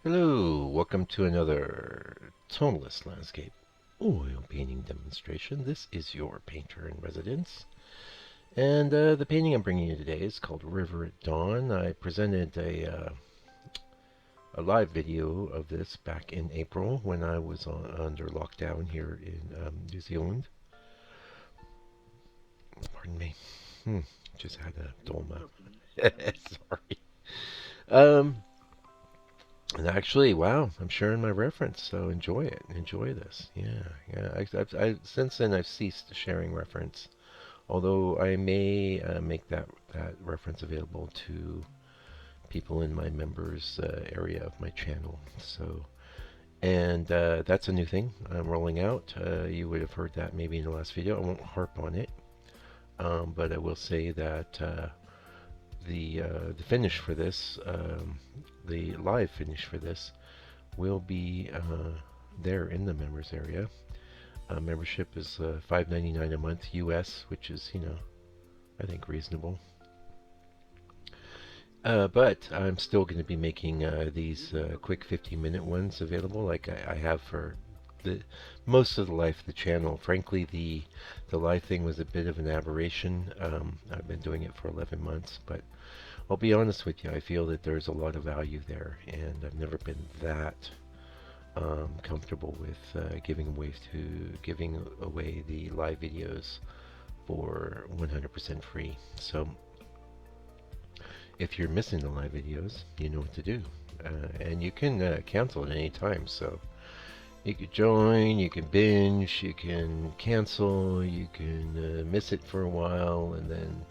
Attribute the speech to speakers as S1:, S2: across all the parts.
S1: Hello, welcome to another tonalist landscape oil painting demonstration. This is your painter in residence. And the painting I'm bringing you today is called River at Dawn. I presented a live video of this back in April when I was under lockdown here in New Zealand. Pardon me. Just had a dolma. Sorry. Um, And actually, wow, I'm sharing my reference, so enjoy it. Enjoy this. Yeah. Since then, I've ceased sharing reference, although I may make that reference available to people in my members area of my channel. So, and that's a new thing I'm rolling out. You would have heard that maybe in the last video. I won't harp on it, but I will say that the finish for this, the live finish for this, will be there in the members area. Membership is $5.99 a month US, which is, I think reasonable. But I'm still going to be making these quick 15-minute ones available, like I have for the most of the life of the channel. Frankly, the live thing was a bit of an aberration. I've been doing it for 11 months, but I'll be honest with you, I feel that there's a lot of value there, and I've never been that comfortable with giving away the live videos for 100% free. So if you're missing the live videos, you know what to do, and you can cancel at any time. So you can join, you can binge, you can cancel, you can miss it for a while, and then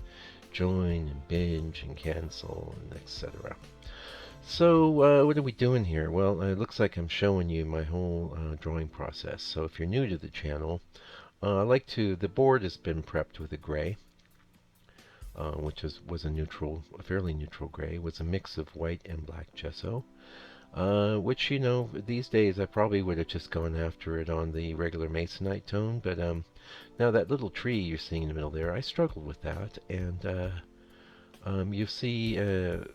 S1: join and binge and cancel and etc. So what are we doing here? Well, it looks like I'm showing you my whole drawing process. So if you're new to the channel, the board has been prepped with a gray, which was a fairly neutral gray. It was a mix of white and black gesso, which, these days I probably would have just gone after it on the regular masonite tone, but now that little tree you're seeing in the middle there, I struggled with that, and you see I'd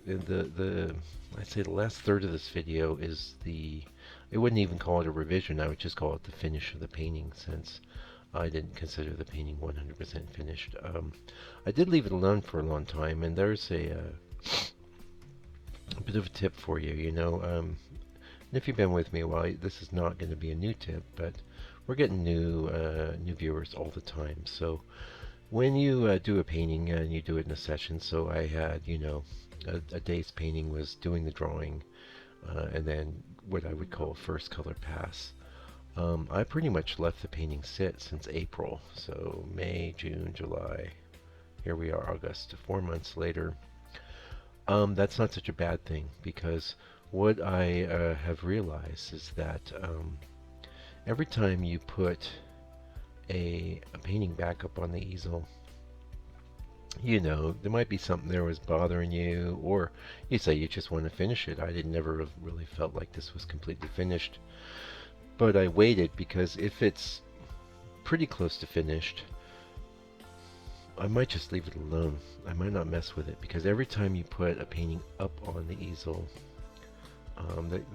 S1: say the last third of this video is I wouldn't even call it a revision, I would just call it the finish of the painting, since I didn't consider the painting 100% finished. I did leave it alone for a long time, and there's a bit of a tip for you, and if you've been with me a while, this is not going to be a new tip, but we're getting new viewers all the time. So when you do a painting and you do it in a session, so I had, a day's painting was doing the drawing, and then what I would call a first color pass. I pretty much left the painting sit since April, so May, June, July, here we are, August, 4 months later. That's not such a bad thing, because what I have realized is that every time you put a painting back up on the easel, there might be something there was bothering you, or you say you just want to finish it. I never really felt like this was completely finished, but I waited, because if it's pretty close to finished, I might just leave it alone. I might not mess with it, because every time you put a painting up on the easel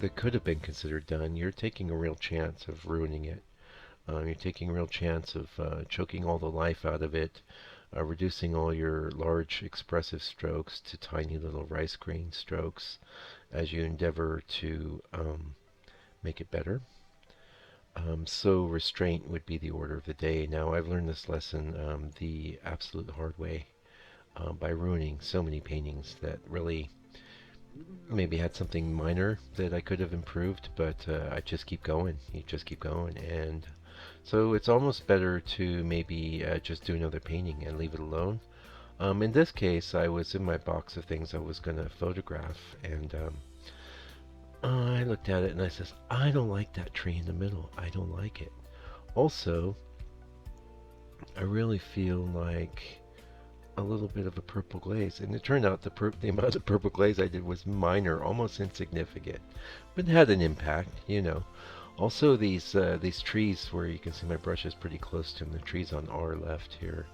S1: that could have been considered done, you're taking a real chance of ruining it. You're taking a real chance of choking all the life out of it, reducing all your large expressive strokes to tiny little rice grain strokes as you endeavor to make it better. So restraint would be the order of the day. Now, I've learned this lesson the absolute hard way by ruining so many paintings that really maybe had something minor that I could have improved, but I just keep going. You just keep going, and so it's almost better to maybe just do another painting and leave it alone. In this case, I was in my box of things I was going to photograph, and I looked at it and I says, I don't like that tree in the middle. I don't like it. Also, I really feel like a little bit of a purple glaze, and it turned out the amount of purple glaze I did was minor, almost insignificant, but it had an impact, Also, these trees, where you can see my brush is pretty close to them, the trees on our left here,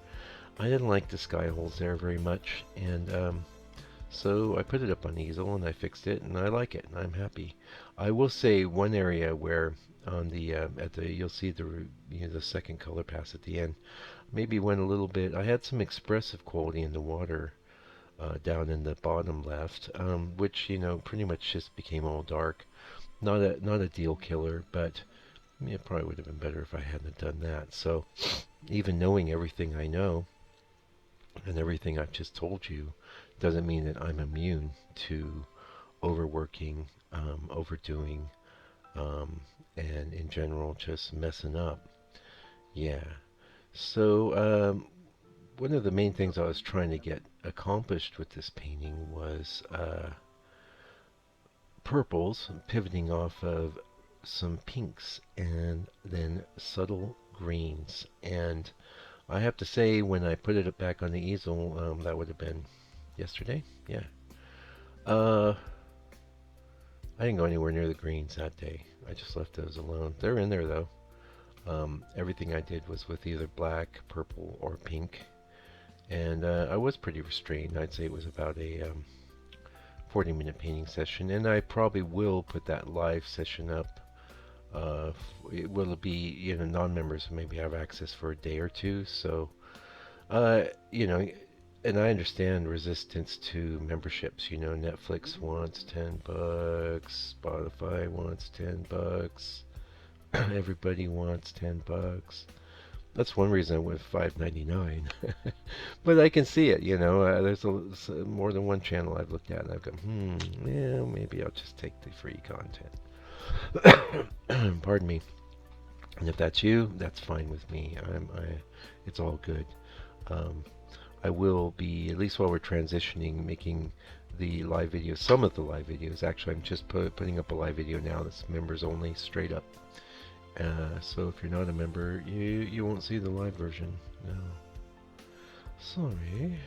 S1: I didn't like the sky holes there very much, and So I put it up on easel and I fixed it and I like it and I'm happy. I will say one area where on the at the you'll see the second color pass at the end maybe went a little bit. I had some expressive quality in the water down in the bottom left, which pretty much just became all dark. Not a deal killer, but it probably would have been better if I hadn't done that. So even knowing everything I know and everything I've just told you doesn't mean that I'm immune to overworking, overdoing, and in general just messing up. Yeah. So one of the main things I was trying to get accomplished with this painting was purples, pivoting off of some pinks and then subtle greens. And I have to say, when I put it back on the easel, that would have been yesterday. Yeah. Uh, I didn't go anywhere near the greens that day. I just left those alone. They're in there though. Everything I did was with either black, purple, or pink. And I was pretty restrained. I'd say it was about a 40-minute painting session. And I probably will put that live session up. It will be, non-members maybe have access for a day or two. So, uh, you know, and I understand resistance to memberships. Netflix wants $10, Spotify wants $10, everybody wants $10. That's one reason I went $5.99. But I can see it. There's more than one channel I've looked at, and I've gone, yeah, maybe I'll just take the free content. Pardon me. And if that's you, that's fine with me. It's all good. Um, I will be, at least while we're transitioning, making the live videos, some of the live videos. Actually, I'm just putting up a live video now that's members only, straight up. So if you're not a member, you won't see the live version. No. Sorry.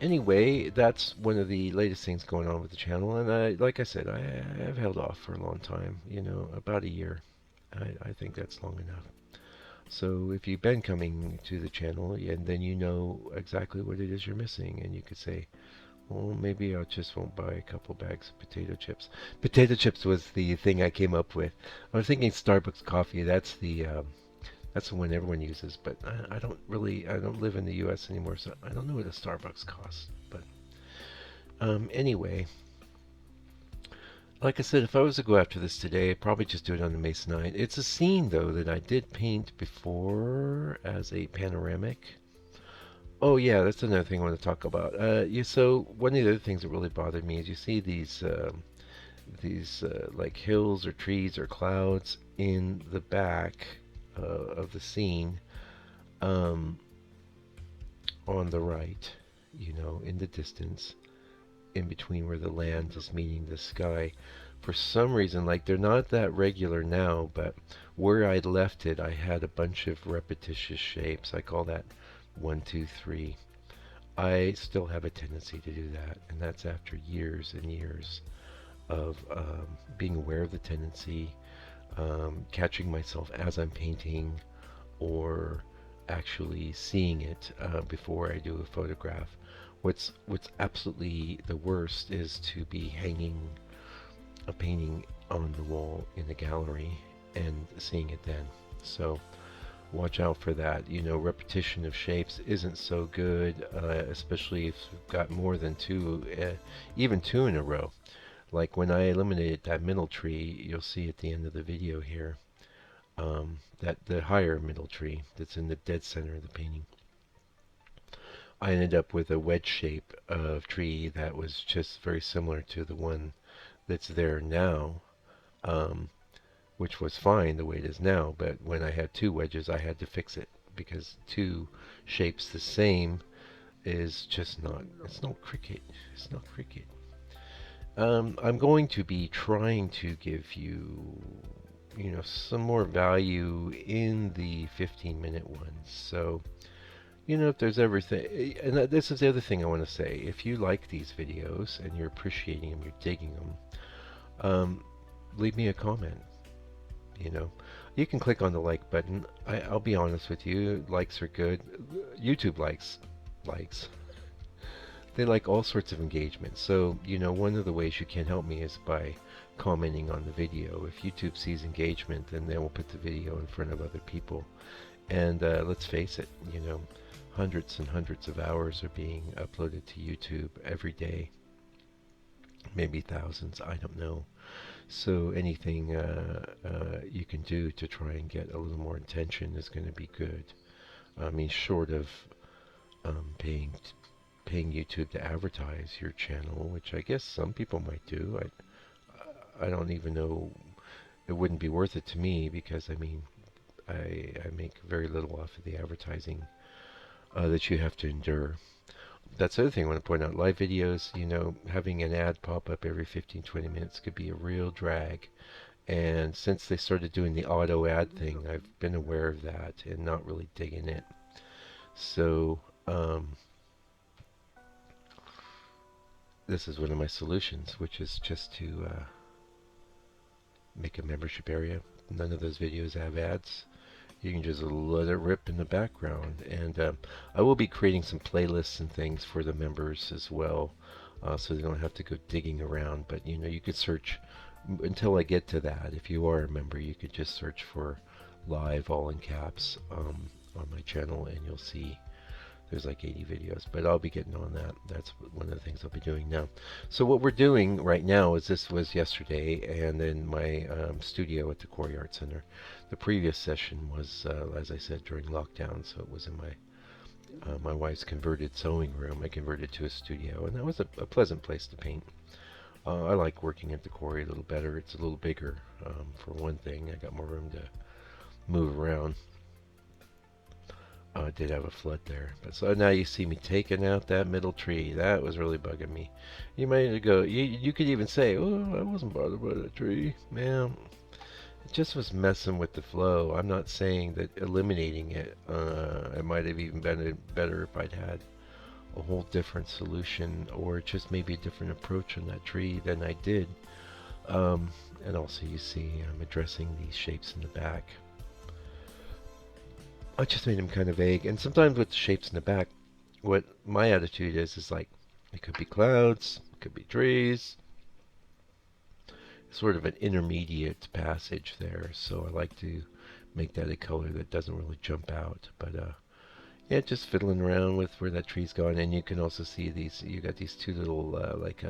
S1: Anyway, that's one of the latest things going on with the channel, and like I said, I've held off for a long time. About a year. I think that's long enough. So if you've been coming to the channel, and then you know exactly what it is you're missing, and you could say, well, maybe I just won't buy a couple bags of potato chips. Potato chips was the thing I came up with. I was thinking Starbucks coffee. That's the one everyone uses, but I don't live in the U.S. anymore, so I don't know what a Starbucks costs. But anyway, like I said, if I was to go after this today, I'd probably just do it on the Masonite. It's a scene, though, that I did paint before as a panoramic. Oh yeah, that's another thing I want to talk about. So one of the other things that really bothered me is you see these like hills or trees or clouds in the back of the scene, on the right, in the distance, in between where the land is meeting the sky. For some reason, like they're not that regular now, but where I'd left it, I had a bunch of repetitious shapes. I call that 1, 2, 3. I still have a tendency to do that, and that's after years and years of being aware of the tendency, catching myself as I'm painting, or actually seeing it before I do a photograph. What's absolutely the worst is to be hanging a painting on the wall in the gallery and seeing it then. So watch out for that. Repetition of shapes isn't so good, especially if you've got more than two, even two in a row. Like when I eliminated that middle tree, you'll see at the end of the video here, that the higher middle tree that's in the dead center of the painting. I ended up with a wedge shape of tree that was just very similar to the one that's there now, which was fine the way it is now, but when I had two wedges I had to fix it, because two shapes the same is just not, it's not cricket. It's not cricket. I'm going to be trying to give you, some more value in the 15-minute ones. So, if there's everything, and this is the other thing I want to say, if you like these videos and you're appreciating them, you're digging them, leave me a comment. You can click on the like button. I'll be honest with you, likes are good. YouTube likes. they like all sorts of engagement. So, one of the ways you can help me is by commenting on the video. If YouTube sees engagement, then they will put the video in front of other people. And let's face it, hundreds and hundreds of hours are being uploaded to YouTube every day. Maybe thousands, I don't know. So anything you can do to try and get a little more attention is going to be good. I mean, short of paying YouTube to advertise your channel, which I guess some people might do. I don't even know. It wouldn't be worth it to me because I mean, I make very little off of the advertising that you have to endure. That's the other thing I want to point out. Live videos, having an ad pop up every 15-20 minutes could be a real drag. And since they started doing the auto ad thing, I've been aware of that and not really digging it. So, this is one of my solutions, which is just to make a membership area. None of those videos have ads. You can just let it rip in the background. And I will be creating some playlists and things for the members as well, so they don't have to go digging around. But you could search until I get to that. If you are a member, you could just search for live all in caps on my channel, and you'll see there's like 80 videos. But I'll be getting on that. That's one of the things I'll be doing now. So what we're doing right now is, this was yesterday, and in my studio at the Quarry Art Center. The previous session was, as I said, during lockdown, so it was in my wife's converted sewing room. I converted to a studio, and that was a pleasant place to paint. I like working at the quarry a little better. It's a little bigger, for one thing. I got more room to move around. I did have a flood there. But so now you see me taking out that middle tree. That was really bugging me. You might go, you could even say, oh, I wasn't bothered by that tree. Man, it just was messing with the flow. I'm not saying that eliminating it, it might have even been better if I'd had a whole different solution, or just maybe a different approach on that tree than I did. And also you see I'm addressing these shapes in the back. I just made them kind of vague, and sometimes with the shapes in the back, what my attitude is like, it could be clouds, it could be trees, sort of an intermediate passage there, so I like to make that a color that doesn't really jump out. But yeah, just fiddling around with where that tree's gone. And you can also see these, you got these two little like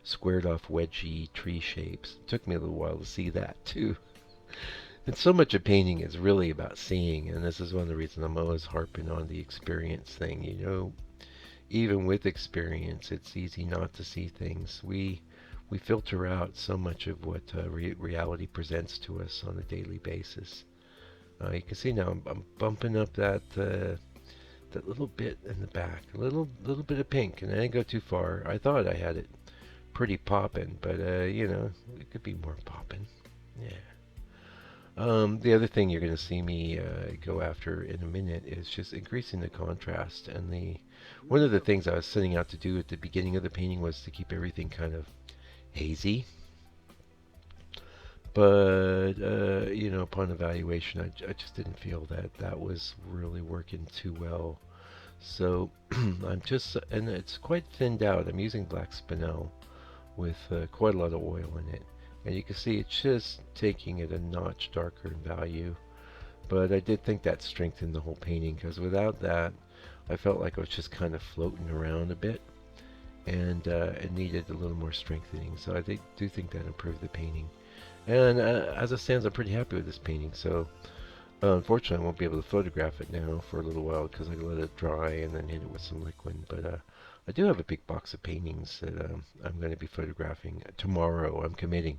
S1: squared off wedgy tree shapes. It took me a little while to see that too. And so much of painting is really about seeing, and this is one of the reasons I'm always harping on the experience thing. Even with experience, it's easy not to see things. We filter out so much of what reality presents to us on a daily basis. You can see now I'm bumping up that little bit in the back, a little bit of pink, and I didn't go too far. I thought I had it pretty popping, but it could be more popping. Yeah. The other thing you're going to see me go after in a minute is just increasing the contrast. And one of the things I was setting out to do at the beginning of the painting was to keep everything kind of hazy. But upon evaluation, I just didn't feel that was really working too well. So I'm just, and it's quite thinned out. I'm using black spinel with quite a lot of oil in it. And you can see it's just taking it a notch darker in value. But I did think that strengthened the whole painting, because without that, I felt like I was just kind of floating around a bit. And it needed a little more strengthening. So I do think that improved the painting. And as it stands, I'm pretty happy with this painting. So unfortunately, I won't be able to photograph it now for a little while, because I let it dry and then hit it with some liquid. But I do have a big box of paintings that I'm going to be photographing tomorrow. I'm committing.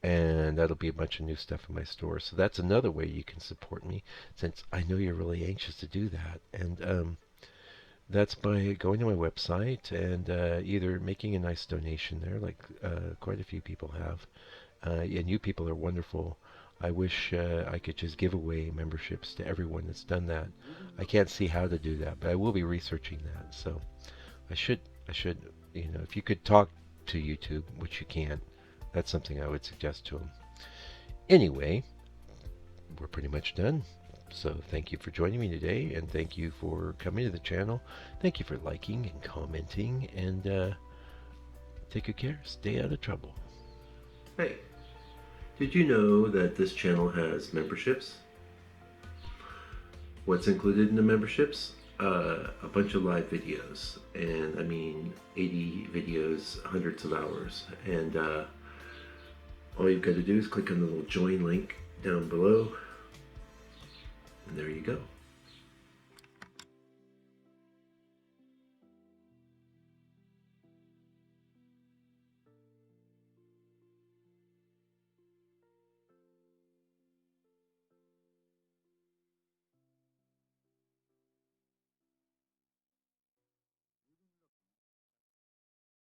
S1: And that'll be a bunch of new stuff in my store. So that's another way you can support me, since I know you're really anxious to do that. And that's by going to my website and either making a nice donation there, like quite a few people have. And you people are wonderful. I wish I could just give away memberships to everyone that's done that. I can't see how to do that, but I will be researching that. So I should, if you could talk to YouTube, which you can't, that's something I would suggest to them. Anyway, we're pretty much done. So thank you for joining me today, and thank you for coming to the channel. Thank you for liking and commenting, and take good care. Stay out of trouble. Hey, did you know that this channel has memberships? What's included in the memberships? A bunch of live videos, and I mean 80 videos, hundreds of hours, and all you've got to do is click on the little join link down below, and there you go.